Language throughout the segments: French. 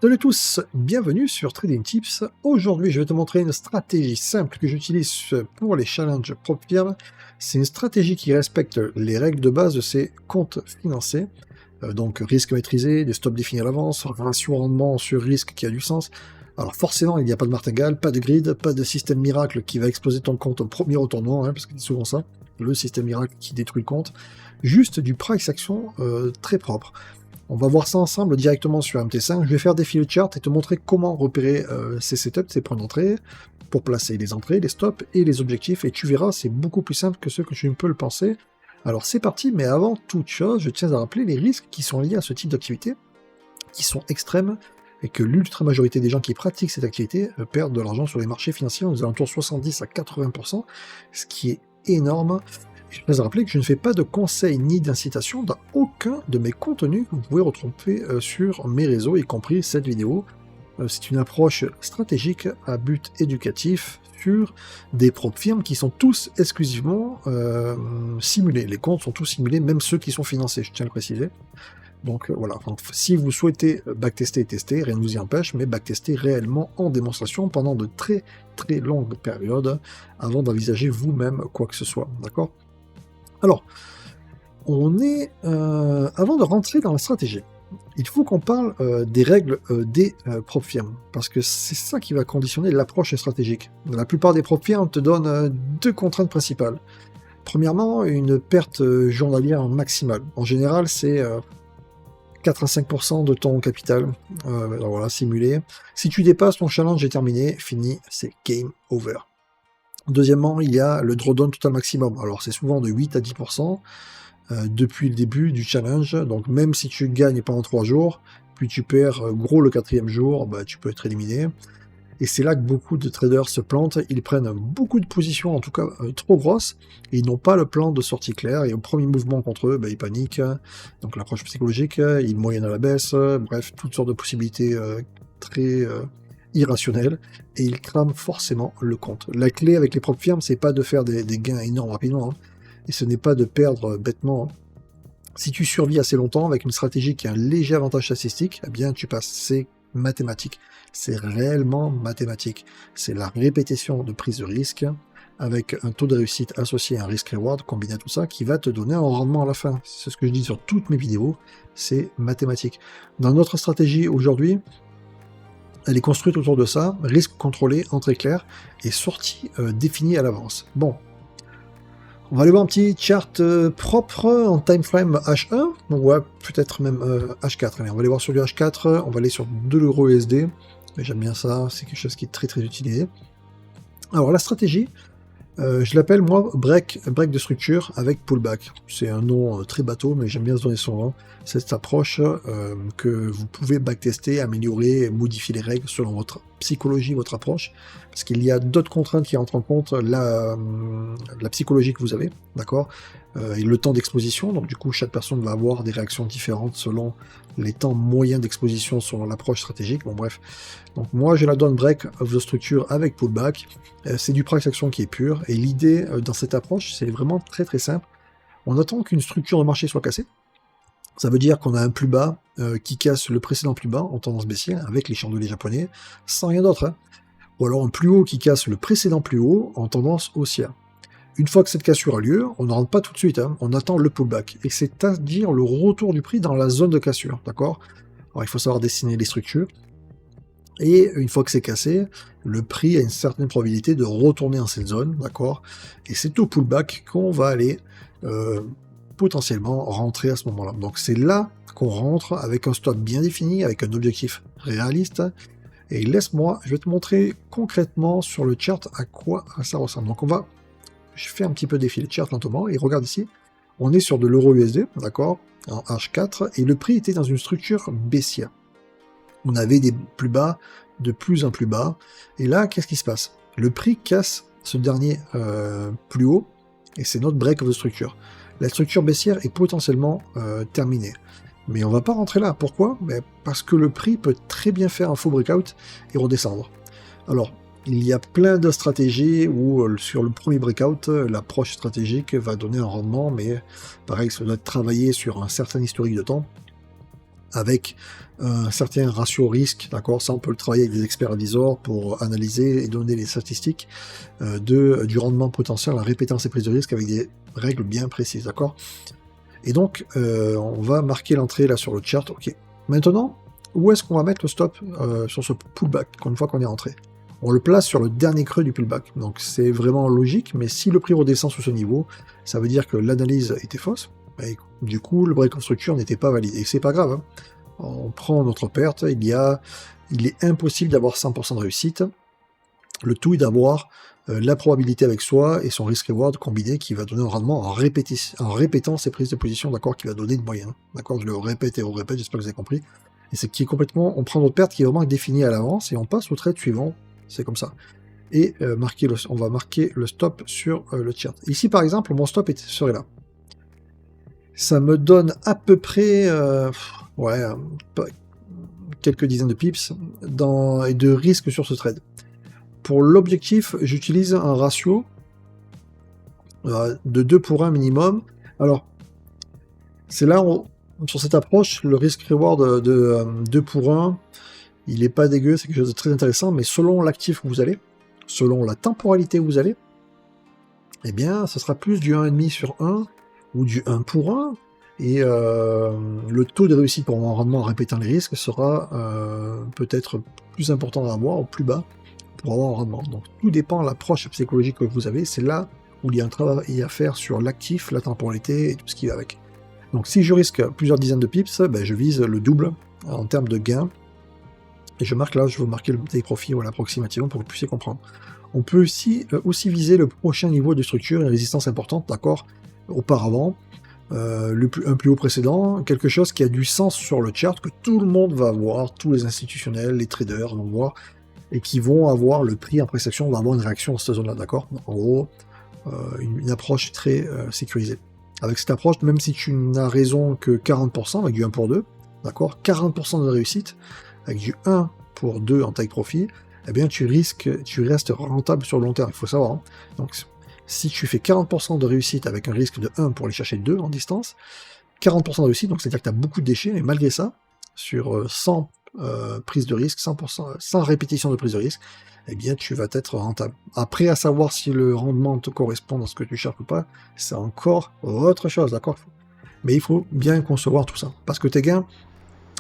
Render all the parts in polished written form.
Salut à tous, bienvenue sur Trading Tips. Aujourd'hui, je vais te montrer une stratégie simple que j'utilise pour les challenges PropFirm. C'est une stratégie qui respecte les règles de base de ces comptes financés. Donc risque maîtrisé, des stops définis à l'avance, ratio rendement sur risque qui a du sens. Alors forcément, il n'y a pas de martingale, pas de grid, pas de système miracle qui va exploser ton compte au premier retournement, parce que c'est souvent ça, le système miracle qui détruit le compte. Juste du price action très propre. On va voir ça ensemble directement sur MT5. Je vais faire défiler le chart et te montrer comment repérer ces setups, ces points d'entrée, pour placer les entrées, les stops et les objectifs. Et tu verras, c'est beaucoup plus simple que ce que tu ne peux le penser. Alors c'est parti, mais avant toute chose, je tiens à rappeler les risques qui sont liés à ce type d'activité, qui sont extrêmes, et que l'ultra majorité des gens qui pratiquent cette activité perdent de l'argent sur les marchés financiers, aux alentours 70 à 80%, ce qui est énorme. Je tiens à rappeler que je ne fais pas de conseils ni d'incitation dans aucun de mes contenus que vous pouvez retrouver sur mes réseaux, y compris cette vidéo. C'est une approche stratégique à but éducatif sur des PropFirm qui sont tous exclusivement simulés. Les comptes sont tous simulés, même ceux qui sont financés, je tiens à le préciser. Donc voilà, donc, si vous souhaitez backtester et tester, rien ne vous y empêche, mais backtester réellement en démonstration pendant de très très longues périodes avant d'envisager vous-même quoi que ce soit, d'accord ? Alors, avant de rentrer dans la stratégie, il faut qu'on parle des règles des PropFirm, parce que c'est ça qui va conditionner l'approche stratégique. La plupart des PropFirm te donnent deux contraintes principales. Premièrement, une perte journalière maximale. En général, c'est 4 à 5% de ton capital, alors voilà, simulé. Si tu dépasses, ton challenge est terminé, fini, c'est game over. Deuxièmement, il y a le drawdown total maximum. Alors c'est souvent de 8 à 10% depuis le début du challenge. Donc même si tu gagnes pendant 3 jours, puis tu perds gros le 4e jour, bah, tu peux être éliminé. Et c'est là que beaucoup de traders se plantent. Ils prennent beaucoup de positions, en tout cas trop grosses, et ils n'ont pas le plan de sortie clair. Et au premier mouvement contre eux, bah, ils paniquent. Donc l'approche psychologique, ils moyennent à la baisse. Bref, toutes sortes de possibilités très irrationnel, et il crame forcément le compte. La clé avec les PropFirm, c'est pas de faire des gains énormes rapidement, et ce n'est pas de perdre bêtement. Si tu survis assez longtemps avec une stratégie qui a un léger avantage statistique, eh bien tu passes. C'est mathématique. C'est réellement mathématique. C'est la répétition de prise de risque avec un taux de réussite associé à un risk-reward combiné à tout ça qui va te donner un rendement à la fin. C'est ce que je dis sur toutes mes vidéos, c'est mathématique. Dans notre stratégie aujourd'hui, elle est construite autour de ça, risque contrôlé, entrée claire, et sortie définie à l'avance. Bon, on va aller voir un petit chart propre en time frame H1, donc ouais, peut-être même H4. Allez, on va aller voir sur du H4, on va aller sur de l'euro USD, j'aime bien ça, c'est quelque chose qui est très très utilisé. Alors la stratégie, je l'appelle moi break de structure avec pullback. C'est un nom très bateau, mais j'aime bien se donner son nom. C'est cette approche que vous pouvez backtester, améliorer, modifier les règles selon votre psychologie, votre approche, parce qu'il y a d'autres contraintes qui rentrent en compte, la psychologie que vous avez, d'accord, et le temps d'exposition. Donc du coup, chaque personne va avoir des réactions différentes selon les temps moyens d'exposition, selon l'approche stratégique. Bon bref, donc moi je la donne break of the structure avec pullback. C'est du price action qui est pur, et l'idée dans cette approche, c'est vraiment très très simple. On attend qu'une structure de marché soit cassée. Ça veut dire qu'on a un plus bas qui casse le précédent plus bas en tendance baissière avec les chandeliers japonais, sans rien d'autre. Ou alors un plus haut qui casse le précédent plus haut en tendance haussière. Une fois que cette cassure a lieu, on ne rentre pas tout de suite, on attend le pullback. Et c'est-à-dire le retour du prix dans la zone de cassure, d'accord ? Alors il faut savoir dessiner les structures. Et une fois que c'est cassé, le prix a une certaine probabilité de retourner dans cette zone, d'accord ? Et c'est au pullback qu'on va aller potentiellement rentrer à ce moment-là. Donc c'est là qu'on rentre avec un stop bien défini, avec un objectif réaliste. Et laisse-moi, je vais te montrer concrètement sur le chart à quoi ça ressemble. Donc je fais un petit peu défiler le chart lentement, et regarde ici, on est sur de l'euro USD, d'accord, en H4, et le prix était dans une structure baissière. On avait des plus bas, de plus en plus bas, et là, qu'est-ce qui se passe? Le prix casse ce dernier plus haut, et c'est notre break of the structure. La structure baissière est potentiellement terminée. Mais on va pas rentrer là. Pourquoi? Parce que le prix peut très bien faire un faux breakout et redescendre. Alors, il y a plein de stratégies où sur le premier breakout, l'approche stratégique va donner un rendement, mais pareil, ça doit être travaillé sur un certain historique de temps. avec un certain ratio risque, d'accord. Ça, on peut le travailler avec des experts advisors pour analyser et donner les statistiques du rendement potentiel en répétant ces prises de risque avec des règles bien précises, d'accord. Et donc, on va marquer l'entrée là sur le chart, ok. Maintenant, où est-ce qu'on va mettre le stop sur ce pullback, une fois qu'on est rentré? On le place sur le dernier creux du pullback, donc c'est vraiment logique, mais si le prix redescend sous ce niveau, ça veut dire que l'analyse était fausse, et du coup, le break of structure n'était pas validé, et c'est pas grave, hein. On prend notre perte, il est impossible d'avoir 100% de réussite, le tout est d'avoir la probabilité avec soi et son risk-reward combiné qui va donner un rendement en répétant ses prises de position, d'accord, qui va donner une moyenne, d'accord, je le répète et répète, j'espère que vous avez compris, et c'est qui est complètement, on prend notre perte qui est vraiment définie à l'avance et on passe au trade suivant, c'est comme ça, et on va marquer le stop sur le chart. Ici par exemple, mon stop serait là. Ça me donne à peu près quelques dizaines de pips et de risque sur ce trade. Pour l'objectif, j'utilise un ratio de 2 pour 1 minimum. Alors, c'est là où, sur cette approche, le risk-reward de 2 pour 1, il n'est pas dégueu, c'est quelque chose de très intéressant, mais selon l'actif où vous allez, selon la temporalité où vous allez, eh bien, ce sera plus du 1,5 sur 1 ou du 1 pour 1, et le taux de réussite pour un rendement en répétant les risques sera peut-être plus important à avoir ou plus bas pour avoir un rendement. Donc tout dépend de l'approche psychologique que vous avez, c'est là où il y a un travail à faire sur l'actif, la temporalité et tout ce qui va avec. Donc si je risque plusieurs dizaines de pips, ben, je vise le double en termes de gains, et je marque là, je vais marquer le take profit voilà, approximativement pour que vous puissiez comprendre. On peut aussi viser le prochain niveau de structure et résistance importante, d'accord, auparavant, un plus haut précédent, quelque chose qui a du sens sur le chart, que tout le monde va voir, tous les institutionnels, les traders vont voir, et qui vont avoir le prix en pré-section, va avoir une réaction à cette zone-là, d'accord. En gros, une approche très sécurisée. Avec cette approche, même si tu n'as raison que 40%, avec du 1 pour 2, d'accord, 40% de réussite, avec du 1 pour 2 en take profit, eh bien tu restes rentable sur le long terme, il faut savoir. Hein. Donc, si tu fais 40% de réussite avec un risque de 1 pour aller chercher 2 en distance, 40% de réussite, donc c'est-à-dire que tu as beaucoup de déchets, mais malgré ça, sur 100 prises de risque, 100%, 100 répétitions de prise de risque, eh bien tu vas être rentable. Après, à savoir si le rendement te correspond à ce que tu cherches ou pas, c'est encore autre chose, d'accord? Mais il faut bien concevoir tout ça, parce que tes gains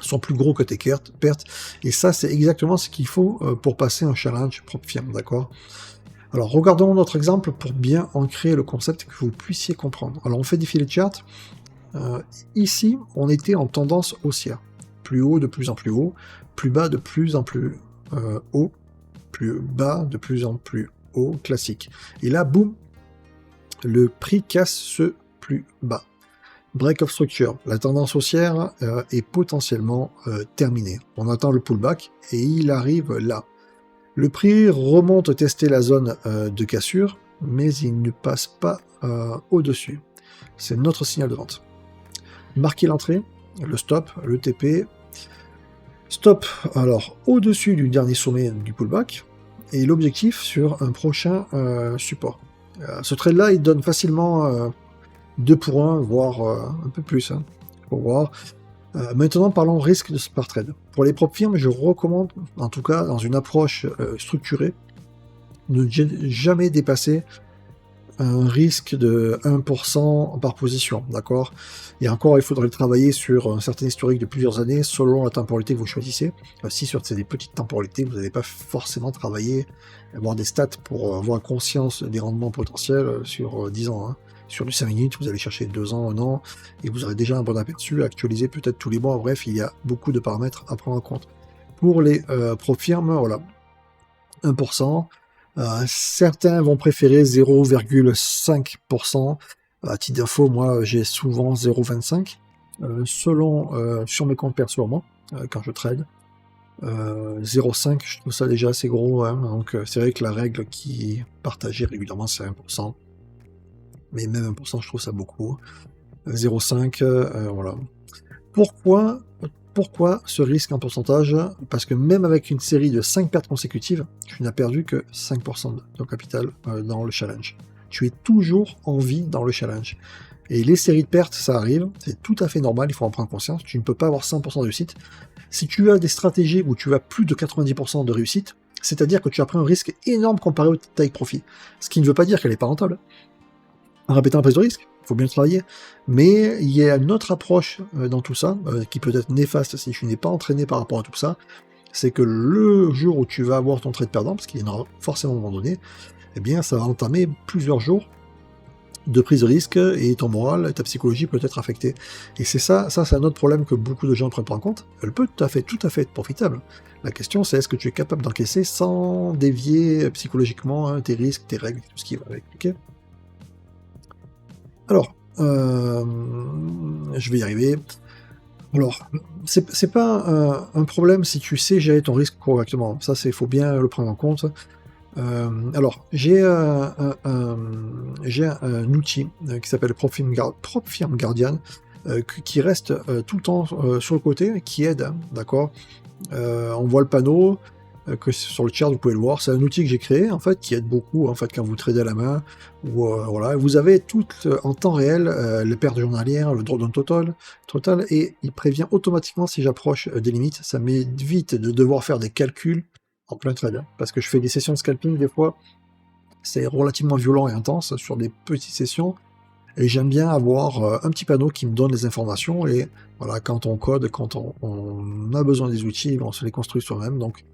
sont plus gros que tes pertes, et ça c'est exactement ce qu'il faut pour passer un challenge propre firme, d'accord? Alors regardons notre exemple pour bien ancrer le concept que vous puissiez comprendre. Alors on fait défiler le chart. Ici, on était en tendance haussière. Plus haut, de plus en plus haut, plus bas, de plus en plus haut, plus bas, de plus en plus haut, classique. Et là, boum, le prix casse ce plus bas. Break of structure, la tendance haussière est potentiellement terminée. On attend le pullback et il arrive là. Le prix remonte tester la zone de cassure, mais il ne passe pas au-dessus. C'est notre signal de vente. Marquer l'entrée, le stop, le TP. Stop, alors, au-dessus du dernier sommet du pullback, et l'objectif sur un prochain support. Ce trade-là, il donne facilement 2 pour 1, voire un peu plus, hein, pour voir. Maintenant, parlons risque par trade. Pour les propres firmes, je recommande, en tout cas dans une approche structurée, de ne jamais dépasser un risque de 1% par position, d'accord? Et encore, il faudrait travailler sur un certain historique de plusieurs années, selon la temporalité que vous choisissez. Si sur des petites temporalités, vous n'allez pas forcément travailler, avoir des stats pour avoir conscience des rendements potentiels sur 10 ans, hein. Sur du 5 minutes, vous allez chercher 2 ans, 1 an, et vous aurez déjà un bon aperçu, actualiser peut-être tous les mois, bref, il y a beaucoup de paramètres à prendre en compte. Pour les pro-firmes, voilà, 1%, certains vont préférer 0,5%, à titre d'info, moi j'ai souvent 0,25, selon, sur mes comptes perso, moi, quand je trade, 0,5, je trouve ça déjà assez gros, hein, donc c'est vrai que la règle qui est partagée régulièrement, c'est 1%. Mais même 1%, je trouve ça beaucoup. 0,5, voilà. Pourquoi ce risque en pourcentage? Parce que même avec une série de 5 pertes consécutives, tu n'as perdu que 5% de ton capital dans le challenge. Tu es toujours en vie dans le challenge. Et les séries de pertes, ça arrive, c'est tout à fait normal, il faut en prendre conscience, tu ne peux pas avoir 100% de réussite. Si tu as des stratégies où tu as plus de 90% de réussite, c'est-à-dire que tu as pris un risque énorme comparé au take-profit. Ce qui ne veut pas dire qu'elle n'est pas rentable. En répétant la prise de risque, il faut bien travailler. Mais il y a une autre approche dans tout ça, qui peut être néfaste si tu n'es pas entraîné par rapport à tout ça, c'est que le jour où tu vas avoir ton trade perdant, parce qu'il y en aura forcément à un moment donné, eh bien ça va entamer plusieurs jours de prise de risque et ton moral, ta psychologie peut être affectée. Et c'est ça c'est un autre problème que beaucoup de gens ne prennent pas en compte. Elle peut tout à fait être profitable. La question c'est est-ce que tu es capable d'encaisser sans dévier psychologiquement hein, tes risques, tes règles, tout ce qui va avec. Okay, alors, je vais y arriver. Alors, c'est pas un problème si tu sais gérer ton risque correctement. Ça, il faut bien le prendre en compte. Alors, j'ai un outil qui s'appelle PropFirm Guardian, qui reste tout le temps sur le côté, qui aide, hein, d'accord. On voit le panneau, que sur le chart, vous pouvez le voir. C'est un outil que j'ai créé, en fait, qui aide beaucoup, en fait, quand vous tradez à la main. Ou, voilà, vous avez tout en temps réel les pertes journalières, le drawdown total, et il prévient automatiquement si j'approche des limites. Ça m'évite de devoir faire des calculs en plein trade, hein, parce que je fais des sessions de scalping, des fois, c'est relativement violent et intense sur des petites sessions, et j'aime bien avoir un petit panneau qui me donne les informations, et voilà, quand on code, quand on a besoin des outils, on se les construit soi-même, donc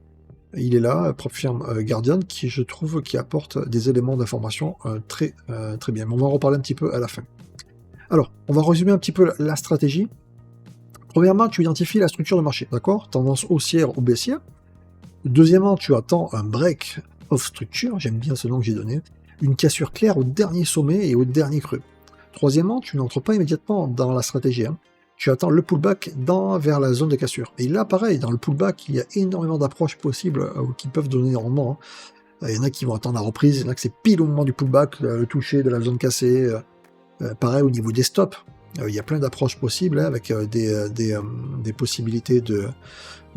il est là, PropFirm Guardian, qui je trouve qui apporte des éléments d'information très bien. Mais on va en reparler un petit peu à la fin. Alors, on va résumer un petit peu la stratégie. Premièrement, tu identifies la structure de marché, d'accord? Tendance haussière ou baissière. Deuxièmement, tu attends un break of structure, j'aime bien ce nom que j'ai donné, une cassure claire au dernier sommet et au dernier creux. Troisièmement, tu n'entres pas immédiatement dans la stratégie, hein. Tu attends le pullback vers la zone de cassure. Et là, pareil, dans le pullback, il y a énormément d'approches possibles qui peuvent donner des rendements, hein. Il y en a qui vont attendre la reprise, il y en a que c'est pile au moment du pullback, le toucher de la zone cassée. Pareil au niveau des stops, il y a plein d'approches possibles hein, avec des possibilités de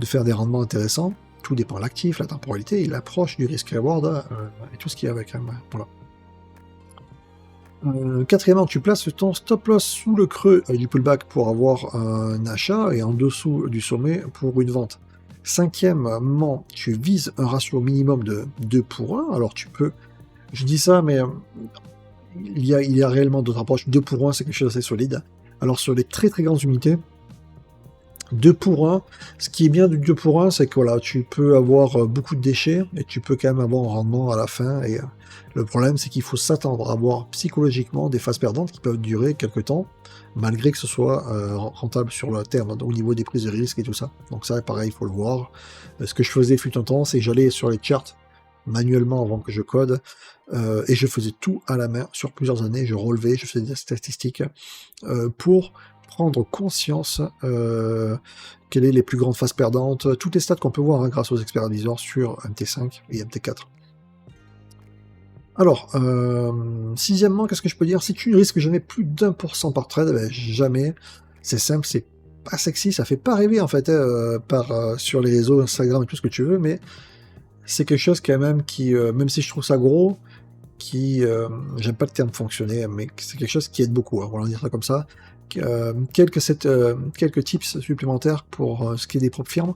faire des rendements intéressants. Tout dépend de l'actif, la temporalité et l'approche du risk-reward et tout ce qui est avec. Voilà. Quatrièmement, tu places ton stop loss sous le creux du pullback pour avoir un achat et en dessous du sommet pour une vente. Cinquièmement, tu vises un ratio minimum de 2 pour 1. Alors tu peux, je dis ça, mais il y a réellement d'autres approches. 2 pour 1, c'est quelque chose d'assez solide. Alors sur les très très grandes unités, 2 pour 1, ce qui est bien du 2 pour 1, c'est que voilà, tu peux avoir beaucoup de déchets et tu peux quand même avoir un rendement à la fin. Et le problème, c'est qu'il faut s'attendre à avoir psychologiquement des phases perdantes qui peuvent durer quelques temps, malgré que ce soit rentable sur le terme, au niveau des prises de risque et tout ça. Donc ça, pareil, il faut le voir. Ce que je faisais fut un temps, c'est que j'allais sur les charts manuellement avant que je code, et je faisais tout à la main sur plusieurs années, je relevais, je faisais des statistiques pour prendre conscience quelles sont les plus grandes phases perdantes, toutes les stats qu'on peut voir hein, grâce aux experts advisors sur MT5 et MT4. Alors, sixièmement, qu'est-ce que je peux dire? Si tu risques jamais plus d'1% par trade, ben, jamais. C'est simple, c'est pas sexy, ça fait pas rêver en fait sur les réseaux Instagram et tout ce que tu veux, mais c'est quelque chose quand même qui, même si je trouve ça gros, j'aime pas le terme fonctionner, mais c'est quelque chose qui aide beaucoup, hein, on va dire ça comme ça. Quelques tips supplémentaires pour ce qui est des propres firmes.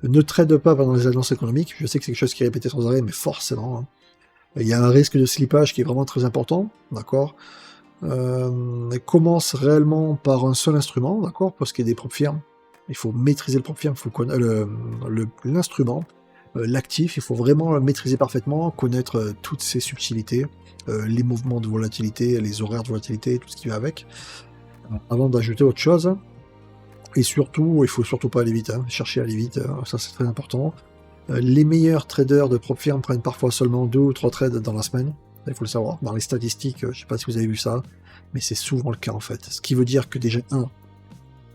Ne trade pas pendant les annonces économiques, je sais que c'est quelque chose qui est répété sans arrêt, mais forcément, hein. Il y a un risque de slippage qui est vraiment très important, d'accord. Commence réellement par un seul instrument, d'accord, pour ce qui est des propres firmes. Il faut maîtriser le propre firme, il faut connaître l'instrument, l'actif, il faut vraiment le maîtriser parfaitement, connaître toutes ses subtilités, les mouvements de volatilité, les horaires de volatilité, tout ce qui va avec, avant d'ajouter autre chose. Et surtout, il faut surtout pas aller vite, hein, chercher à aller vite, ça c'est très important. Les meilleurs traders de propre firme prennent parfois seulement 2 ou 3 trades dans la semaine, il faut le savoir. Dans les statistiques, je sais pas si vous avez vu ça, mais c'est souvent le cas en fait. Ce qui veut dire que déjà,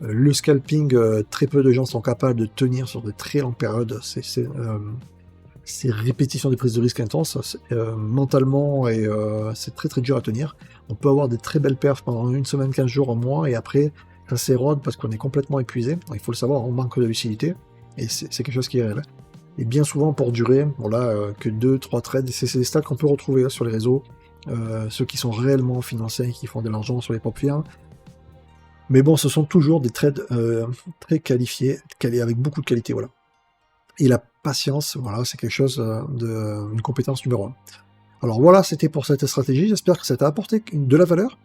le scalping, très peu de gens sont capables de tenir sur de très longues périodes. Ces répétitions de prises de risque intenses, mentalement, et c'est très très dur à tenir. On peut avoir des très belles perfs pendant une semaine, 15 jours, un mois, et après, ça s'érode parce qu'on est complètement épuisé. Il faut le savoir, on manque de lucidité, et c'est quelque chose qui est réel. Et bien souvent, pour durer, voilà, que 2-3 trades, c'est des stats qu'on peut retrouver là, sur les réseaux. ceux qui sont réellement financés et qui font de l'argent sur les propres firmes. Mais bon, ce sont toujours des trades très qualifiés, avec beaucoup de qualité, voilà. Et la patience, voilà, c'est quelque chose une compétence numéro 1. Alors voilà, c'était pour cette stratégie, j'espère que ça t'a apporté de la valeur.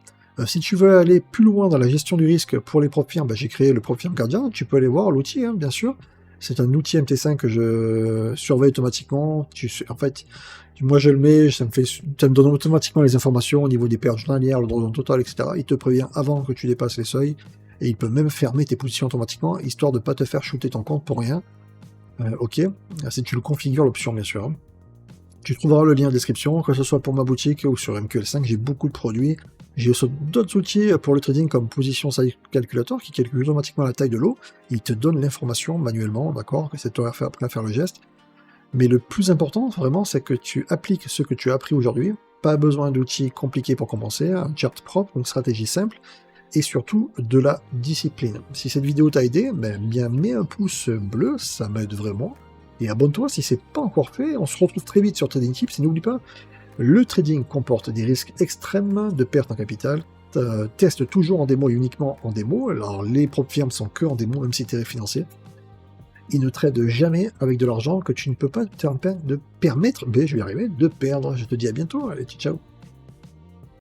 Si tu veux aller plus loin dans la gestion du risque pour les propres firmes, j'ai créé le propre firme Guardian, tu peux aller voir l'outil, hein, bien sûr. C'est un outil MT5 que je surveille automatiquement. En fait, moi je le mets, ça me donne automatiquement les informations au niveau des pertes journalières, le drawdown total, etc. Il te prévient avant que tu dépasses les seuils, et il peut même fermer tes positions automatiquement, histoire de ne pas te faire shooter ton compte pour rien. Ok, si tu le configures l'option, bien sûr. Tu trouveras le lien en description, que ce soit pour ma boutique ou sur MQL5, j'ai beaucoup de produits. J'ai aussi d'autres outils pour le trading comme Position Size Calculator qui calcule automatiquement la taille de l'eau. Il te donne l'information manuellement, d'accord, et c'est toi après à faire le geste. Mais le plus important, vraiment, c'est que tu appliques ce que tu as appris aujourd'hui. Pas besoin d'outils compliqués pour compenser, un chart propre, une stratégie simple, et surtout de la discipline. Si cette vidéo t'a aidé, bien mets un pouce bleu, ça m'aide vraiment. Et abonne-toi si c'est pas encore fait. On se retrouve très vite sur Trading Tips. Et n'oublie pas, le trading comporte des risques extrêmes de perte en capital. Teste toujours en démo et uniquement en démo. Alors les propres firmes sont que en démo, même si tu es financier. Et ne trade jamais avec de l'argent que tu ne peux pas te permettre, je vais y arriver, de perdre. Je te dis à bientôt. Allez, ciao.